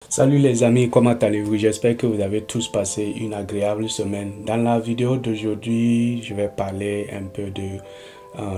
Salut les amis, comment allez-vous? J'espère que vous avez tous passé une agréable semaine. Dans la vidéo d'aujourd'hui, je vais parler un peu de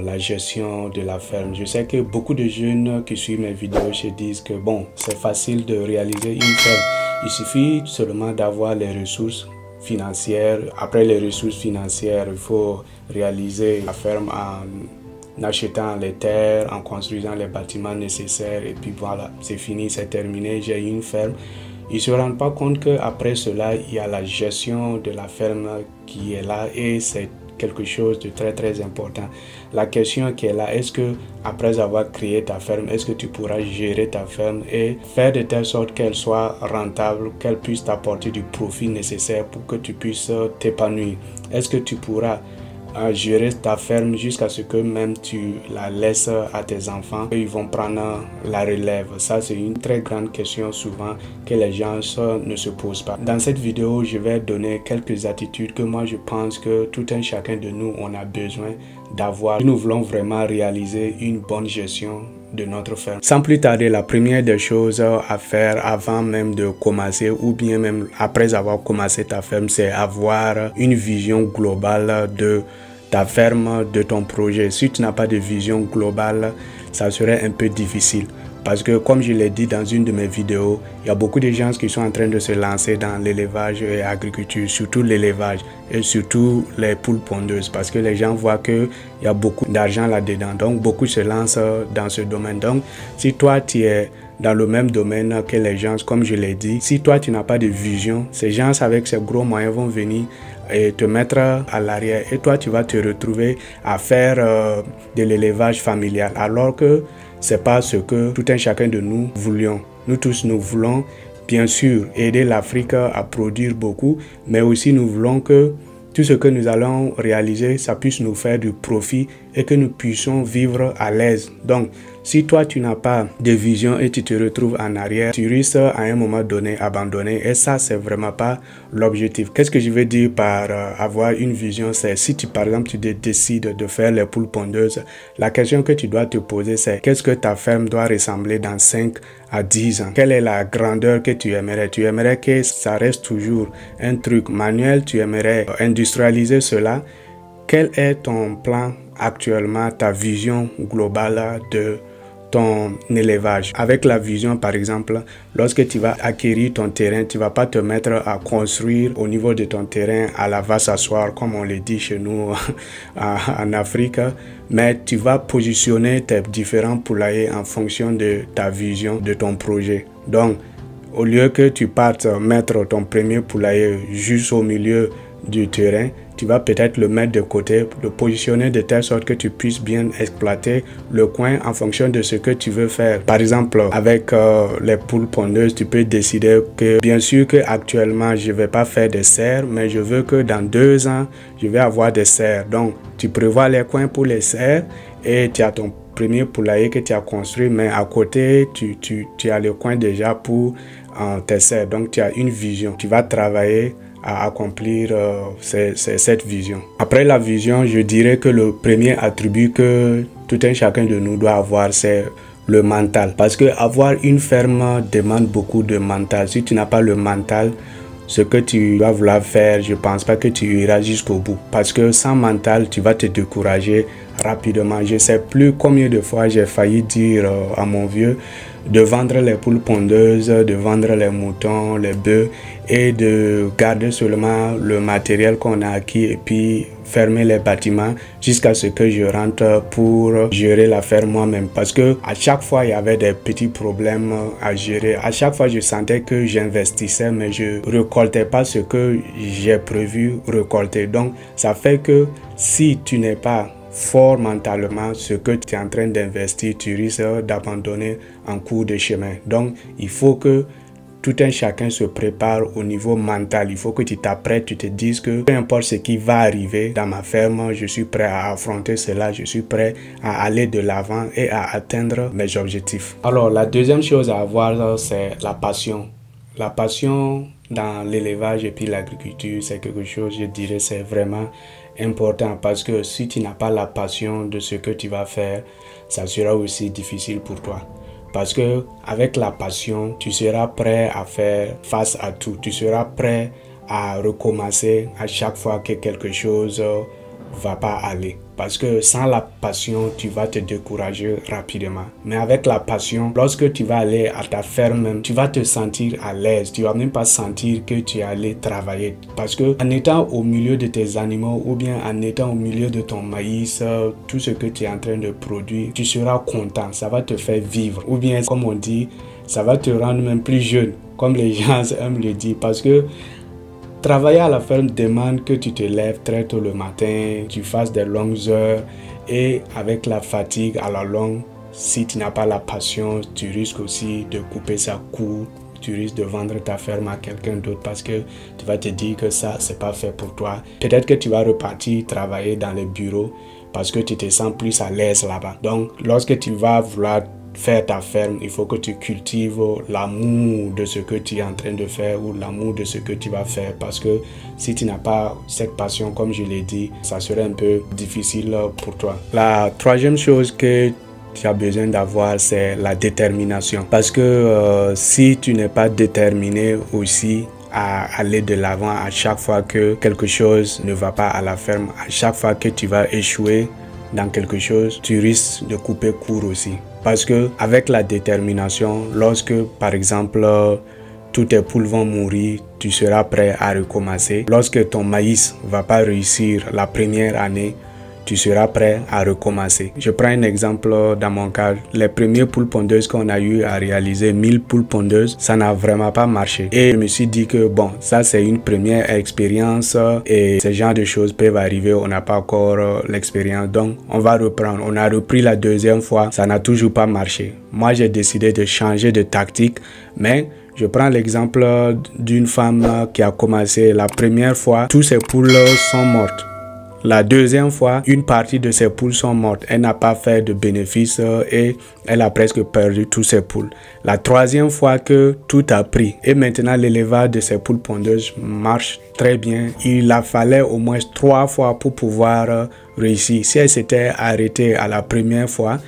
la gestion de la ferme. Je sais que beaucoup de jeunes qui suivent mes vidéos se disent que bon, c'est facile de réaliser une ferme. Il suffit seulement d'avoir les ressources financières. Après les ressources financières, il faut réaliser la ferme en achetant les terres, en construisant les bâtiments nécessaires et puis voilà, c'est fini, c'est terminé, j'ai une ferme. Ils ne se rendent pas compte qu'après cela, il y a la gestion de la ferme qui est là et c'est quelque chose de très important. La question qui est là, est-ce que après avoir créé ta ferme, est-ce que tu pourras gérer ta ferme et faire de telle sorte qu'elle soit rentable, qu'elle puisse t'apporter du profit nécessaire pour que tu puisses t'épanouir? Est-ce que tu pourras gérer ta ferme jusqu'à ce que même tu la laisses à tes enfants et ils vont prendre la relève? Ça, c'est une très grande question souvent que les gens ne se posent pas. Dans cette vidéo, je vais donner quelques attitudes que moi je pense que tout un chacun de nous on a besoin d'avoir si nous voulons vraiment réaliser une bonne gestion de notre ferme. Sans plus tarder, la première des choses à faire avant même de commencer ou bien même après avoir commencé ta ferme, c'est avoir une vision globale de ta ferme, de ton projet. Si tu n'as pas de vision globale, ça serait un peu difficile. Parce que comme je l'ai dit dans une de mes vidéos, il y a beaucoup de gens qui sont en train de se lancer dans l'élevage et l'agriculture, surtout l'élevage et surtout les poules pondeuses. Parce que les gens voient qu'il y a beaucoup d'argent là-dedans. Donc beaucoup se lancent dans ce domaine. Donc si toi tu es dans le même domaine que les gens, comme je l'ai dit, si toi tu n'as pas de vision, ces gens avec ces gros moyens vont venir et te mettre à l'arrière. Et toi tu vas te retrouver à faire de l'élevage familial. Alors que c'est pas ce que tout un chacun de nous voulions. Nous tous, nous voulons bien sûr aider l'Afrique à produire beaucoup, mais aussi nous voulons que tout ce que nous allons réaliser, ça puisse nous faire du profit et que nous puissions vivre à l'aise. Donc, si toi, tu n'as pas de vision et tu te retrouves en arrière, tu risques à un moment donné abandonner. Et ça, c'est vraiment pas l'objectif. Qu'est-ce que je veux dire par avoir une vision? C'est si tu, par exemple, tu décides de faire les poules pondeuses, la question que tu dois te poser, c'est qu'est-ce que ta ferme doit ressembler dans 5 à 10 ans? Quelle est la grandeur que tu aimerais? Tu aimerais que ça reste toujours un truc manuel? Tu aimerais industrialiser cela? Quel est ton plan actuellement, ta vision globale de ton élevage? Avec la vision, par exemple, lorsque tu vas acquérir ton terrain, tu ne vas pas te mettre à construire au niveau de ton terrain à la va s'asseoir, comme on le dit chez nous en Afrique, mais tu vas positionner tes différents poulaillers en fonction de ta vision, de ton projet. Donc, au lieu que tu partes mettre ton premier poulailler juste au milieu du terrain, tu vas peut-être le mettre de côté, le positionner de telle sorte que tu puisses bien exploiter le coin en fonction de ce que tu veux faire. Par exemple, avec les poules pondeuses, tu peux décider que bien sûr que actuellement je ne vais pas faire de serres, mais je veux que dans 2 ans, je vais avoir des serres. Donc, tu prévois les coins pour les serres et tu as ton premier poulailler que tu as construit, mais à côté, tu as le coin déjà pour tes serres. Donc, tu as une vision. Tu vas travailler à accomplir cette vision. Après la vision, je dirais que le premier attribut que tout un chacun de nous doit avoir, c'est le mental. Parce que avoir une ferme demande beaucoup de mental. Si tu n'as pas le mental, ce que tu vas vouloir faire, je ne pense pas que tu iras jusqu'au bout. Parce que sans mental, tu vas te décourager rapidement. Je ne sais plus combien de fois j'ai failli dire à mon vieux de vendre les poules pondeuses, de vendre les moutons, les bœufs et de garder seulement le matériel qu'on a acquis et puis fermer les bâtiments jusqu'à ce que je rentre pour gérer la ferme moi-même. Parce que à chaque fois, il y avait des petits problèmes à gérer. À chaque fois, je sentais que j'investissais, mais je ne récoltais pas ce que j'ai prévu récolter. Donc, ça fait que si tu n'es pas fort mentalement, ce que tu es en train d'investir, tu risques d'abandonner en cours de chemin. Donc, il faut que tout un chacun se prépare au niveau mental. Il faut que tu t'apprêtes, tu te dises que peu importe ce qui va arriver dans ma ferme, je suis prêt à affronter cela, je suis prêt à aller de l'avant et à atteindre mes objectifs. Alors, la deuxième chose à avoir, c'est la passion. La passion dans l'élevage et puis l'agriculture, c'est quelque chose, je dirais, c'est vraiment important parce que si tu n'as pas la passion de ce que tu vas faire, ça sera aussi difficile pour toi. Parce que avec la passion, tu seras prêt à faire face à tout. Tu seras prêt à recommencer à chaque fois que quelque chose va pas aller. Parce que sans la passion, tu vas te décourager rapidement. Mais avec la passion, lorsque tu vas aller à ta ferme, tu vas te sentir à l'aise. Tu vas même pas sentir que tu es allé travailler. Parce que en étant au milieu de tes animaux ou bien en étant au milieu de ton maïs, tout ce que tu es en train de produire, tu seras content. Ça va te faire vivre. Ou bien, comme on dit, ça va te rendre même plus jeune. Comme les gens aiment le dire. Parce que travailler à la ferme demande que tu te lèves très tôt le matin, tu fasses des longues heures et avec la fatigue à la longue, si tu n'as pas la passion, tu risques aussi de couper ça court, tu risques de vendre ta ferme à quelqu'un d'autre parce que tu vas te dire que ça, c'est pas fait pour toi. Peut-être que tu vas repartir travailler dans les bureaux parce que tu te sens plus à l'aise là-bas. Donc, lorsque tu vas vouloir faire ta ferme, il faut que tu cultives l'amour de ce que tu es en train de faire ou l'amour de ce que tu vas faire parce que si tu n'as pas cette passion, comme je l'ai dit, ça serait un peu difficile pour toi. La troisième chose que tu as besoin d'avoir, c'est la détermination parce que si tu n'es pas déterminé aussi à aller de l'avant à chaque fois que quelque chose ne va pas à la ferme, à chaque fois que tu vas échouer dans quelque chose, tu risques de couper court aussi. Parce que avec la détermination, lorsque par exemple tous tes poules vont mourir, tu seras prêt à recommencer. Lorsque ton maïs ne va pas réussir la première année, tu seras prêt à recommencer. Je prends un exemple dans mon cas. Les premières poules pondeuses qu'on a eu à réaliser, 1000 poules pondeuses, ça n'a vraiment pas marché. Et je me suis dit que bon, ça c'est une première expérience et ce genre de choses peuvent arriver. On n'a pas encore l'expérience. Donc, on va reprendre. On a repris la deuxième fois. Ça n'a toujours pas marché. Moi, j'ai décidé de changer de tactique, mais je prends l'exemple d'une femme qui a commencé la première fois. Toutes ses poules sont mortes. La deuxième fois, une partie de ses poules sont mortes. Elle n'a pas fait de bénéfices et elle a presque perdu toutes ses poules. La troisième fois que tout a pris et maintenant l'élevage de ses poules pondeuses marche très bien. Il a fallu au moins 3 fois pour pouvoir réussir. Si elle s'était arrêtée à la première fois,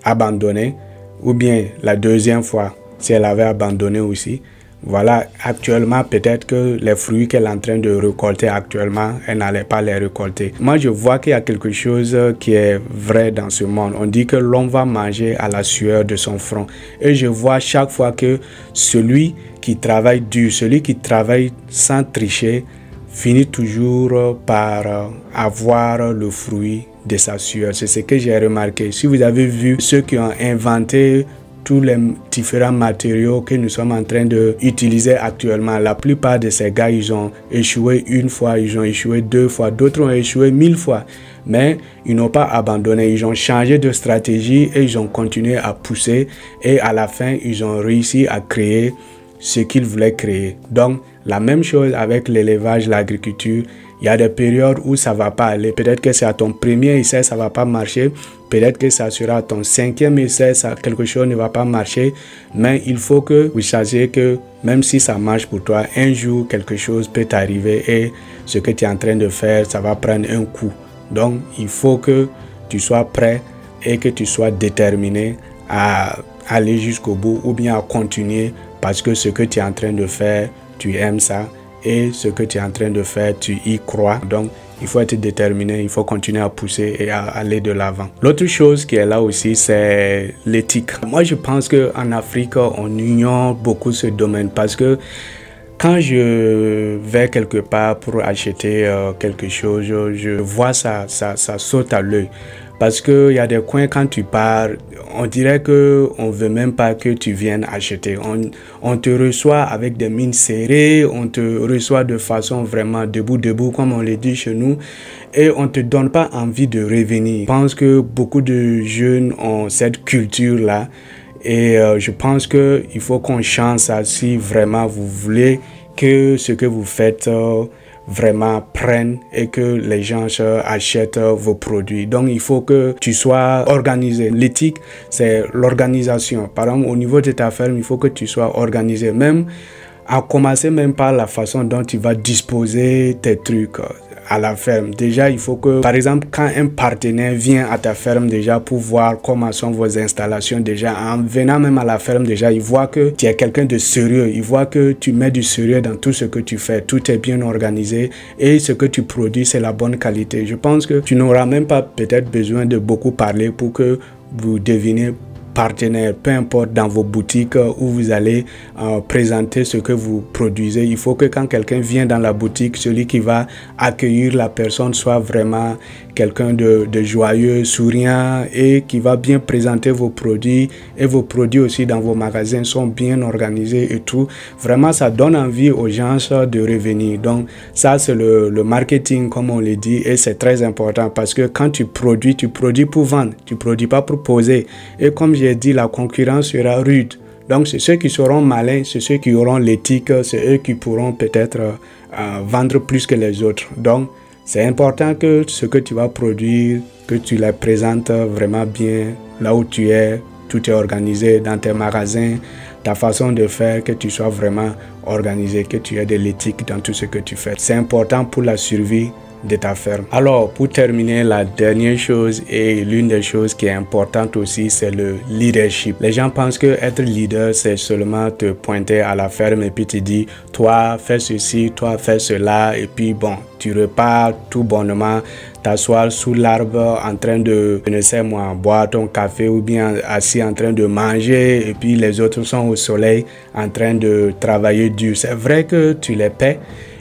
abandonnée, ou bien la deuxième fois, si elle avait abandonné aussi, voilà, actuellement, peut-être que les fruits qu'elle est en train de récolter actuellement, elle n'allait pas les récolter. Moi, je vois qu'il y a quelque chose qui est vrai dans ce monde. On dit que l'homme va manger à la sueur de son front. Et je vois chaque fois que celui qui travaille dur, celui qui travaille sans tricher, finit toujours par avoir le fruit de sa sueur. C'est ce que j'ai remarqué. Si vous avez vu ceux qui ont inventé tous les différents matériaux que nous sommes en train d'utiliser actuellement. La plupart de ces gars, ils ont échoué une fois, ils ont échoué 2 fois, d'autres ont échoué 1000 fois. Mais ils n'ont pas abandonné, ils ont changé de stratégie et ils ont continué à pousser. Et à la fin, ils ont réussi à créer ce qu'ils voulaient créer. Donc, la même chose avec l'élevage, l'agriculture. Il y a des périodes où ça ne va pas aller. Peut-être que c'est à ton premier essai, ça ne va pas marcher. Peut-être que ça sera à ton 5e essai, quelque chose ne va pas marcher. Mais il faut que vous sachiez que même si ça marche pour toi, un jour, quelque chose peut t'arriver et ce que tu es en train de faire, ça va prendre un coup. Donc, il faut que tu sois prêt et que tu sois déterminé à aller jusqu'au bout ou bien à continuer parce que ce que tu es en train de faire, tu aimes ça. Et ce que tu es en train de faire, tu y crois. Donc, il faut être déterminé, il faut continuer à pousser et à aller de l'avant. L'autre chose qui est là aussi, c'est l'éthique. Moi, je pense qu'en Afrique, on ignore beaucoup ce domaine parce que quand je vais quelque part pour acheter quelque chose, je vois ça saute à l'œil. Parce qu'il y a des coins, quand tu pars, on dirait qu'on ne veut même pas que tu viennes acheter. On te reçoit avec des mines serrées, on te reçoit de façon vraiment debout, comme on le dit chez nous. Et on ne te donne pas envie de revenir. Je pense que beaucoup de jeunes ont cette culture-là. Et je pense qu'il faut qu'on change ça si vraiment vous voulez que ce que vous faites vraiment prennent et que les gens achètent vos produits. Donc, il faut que tu sois organisé. L'éthique, c'est l'organisation. Par exemple, au niveau de ta ferme, il faut que tu sois organisé. Même À commencer même par la façon dont tu vas disposer tes trucs à la ferme. Déjà, il faut que, par exemple, quand un partenaire vient à ta ferme déjà pour voir comment sont vos installations, déjà, en venant même à la ferme, déjà, il voit que tu es quelqu'un de sérieux. Il voit que tu mets du sérieux dans tout ce que tu fais. Tout est bien organisé et ce que tu produis, c'est la bonne qualité. Je pense que tu n'auras même pas peut-être besoin de beaucoup parler pour que vous deviniez partenaire, peu importe dans vos boutiques où vous allez présenter ce que vous produisez. Il faut que quand quelqu'un vient dans la boutique, celui qui va accueillir la personne soit vraiment quelqu'un de joyeux, souriant et qui va bien présenter vos produits, et vos produits aussi dans vos magasins sont bien organisés et tout. Vraiment, ça donne envie aux gens de revenir. Donc ça, c'est le marketing comme on le dit, et c'est très important parce que quand tu produis pour vendre, tu produis pas pour poser. Et comme j'ai dit, la concurrence sera rude. Donc c'est ceux qui seront malins, c'est ceux qui auront l'éthique, c'est eux qui pourront peut-être vendre plus que les autres. Donc c'est important que ce que tu vas produire, que tu les présentes vraiment bien là où tu es, tout est organisé dans tes magasins, ta façon de faire, que tu sois vraiment organisé, que tu aies de l'éthique dans tout ce que tu fais. C'est important pour la survie de ta ferme. Alors, pour terminer, la dernière chose et l'une des choses qui est importante aussi, c'est le leadership. Les gens pensent que être leader, c'est seulement te pointer à la ferme et puis te dire, toi, fais ceci, toi, fais cela, et puis bon, tu repars tout bonnement, t'asseoir sous l'arbre en train de, je ne sais moi, boire ton café ou bien assis en train de manger et puis les autres sont au soleil en train de travailler dur. C'est vrai que tu les paies,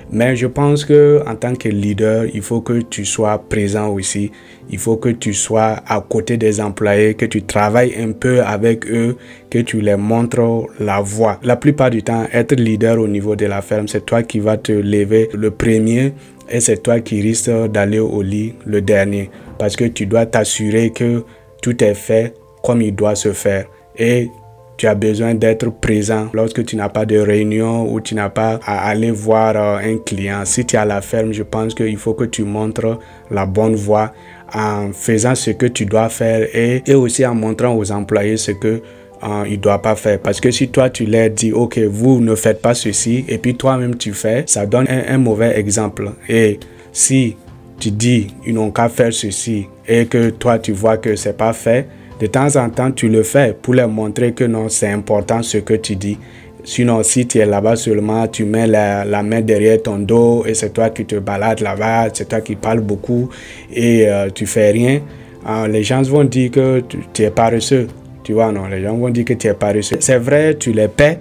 mais je pense que en tant que leader, il faut que tu sois présent aussi. Il faut que tu sois à côté des employés, que tu travailles un peu avec eux, que tu les montres la voie. La plupart du temps, être leader au niveau de la ferme, c'est toi qui vas te lever le premier et c'est toi qui risques d'aller au lit le dernier. Parce que tu dois t'assurer que tout est fait comme il doit se faire. Et tu as besoin d'être présent lorsque tu n'as pas de réunion ou tu n'as pas à aller voir un client. Si tu es à la ferme, je pense qu'il faut que tu montres la bonne voie en faisant ce que tu dois faire et aussi en montrant aux employés ce que il ne doit pas faire. Parce que si toi, tu leur dis, ok, vous ne faites pas ceci et puis toi-même tu fais, ça donne un mauvais exemple. Et si tu dis, ils n'ont qu'à faire ceci et que toi, tu vois que c'est pas fait, de temps en temps, tu le fais pour leur montrer que non, c'est important ce que tu dis. Sinon, si tu es là-bas seulement, tu mets la main derrière ton dos et c'est toi qui te balades là-bas, c'est toi qui parles beaucoup et tu fais rien, les gens vont dire que tu es paresseux. Tu vois, non, les gens vont dire que tu es paresseux. C'est vrai, tu les paies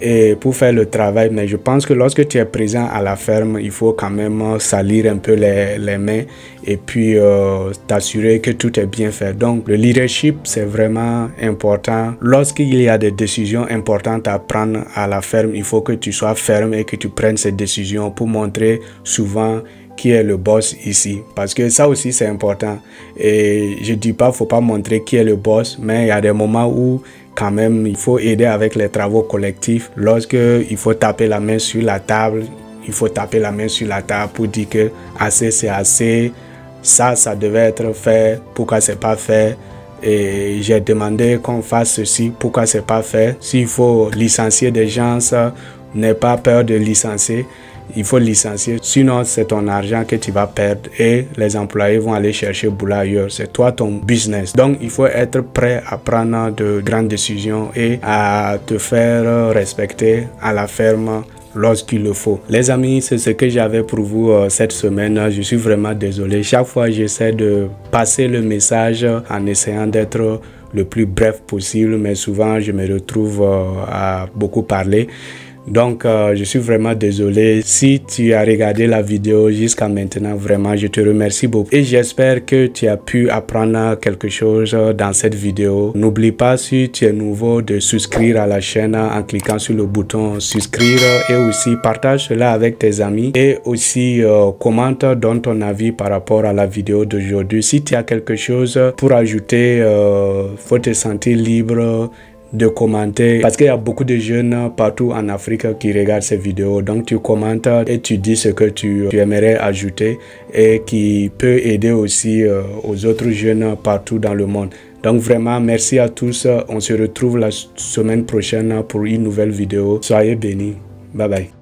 et pour faire le travail, mais je pense que lorsque tu es présent à la ferme, il faut quand même salir un peu les mains et puis t'assurer que tout est bien fait. Donc le leadership, c'est vraiment important. Lorsqu'il y a des décisions importantes à prendre à la ferme, il faut que tu sois ferme et que tu prennes ces décisions pour montrer souvent qui est le boss ici, parce que ça aussi c'est important. Et je dis pas faut pas montrer qui est le boss, mais il y a des moments où quand même il faut aider avec les travaux collectifs. Lorsque il faut taper la main sur la table, il faut taper la main sur la table pour dire que assez c'est assez, ça devait être fait, pourquoi c'est pas fait, et j'ai demandé qu'on fasse ceci, pourquoi c'est pas fait. S'il faut licencier des gens, n'aie pas peur de licencier. Il faut licencier, sinon c'est ton argent que tu vas perdre et les employés vont aller chercher boulot ailleurs. C'est toi ton business. Donc il faut être prêt à prendre de grandes décisions et à te faire respecter à la ferme lorsqu'il le faut. Les amis, c'est ce que j'avais pour vous cette semaine. Je suis vraiment désolé. Chaque fois, j'essaie de passer le message en essayant d'être le plus bref possible, mais souvent je me retrouve à beaucoup parler. Donc, je suis vraiment désolé. Si tu as regardé la vidéo jusqu'à maintenant, vraiment, je te remercie beaucoup. Et j'espère que tu as pu apprendre quelque chose dans cette vidéo. N'oublie pas, si tu es nouveau, de souscrire à la chaîne en cliquant sur le bouton souscrire et aussi partage cela avec tes amis. Et aussi, commente, donne ton avis par rapport à la vidéo d'aujourd'hui. Si tu as quelque chose pour ajouter, faut te sentir libre de commenter, parce qu'il y a beaucoup de jeunes partout en Afrique qui regardent ces vidéos. Donc tu commentes et tu dis ce que tu aimerais ajouter et qui peut aider aussi aux autres jeunes partout dans le monde. Donc vraiment merci à tous. On se retrouve la semaine prochaine pour une nouvelle vidéo. Soyez bénis. Bye bye.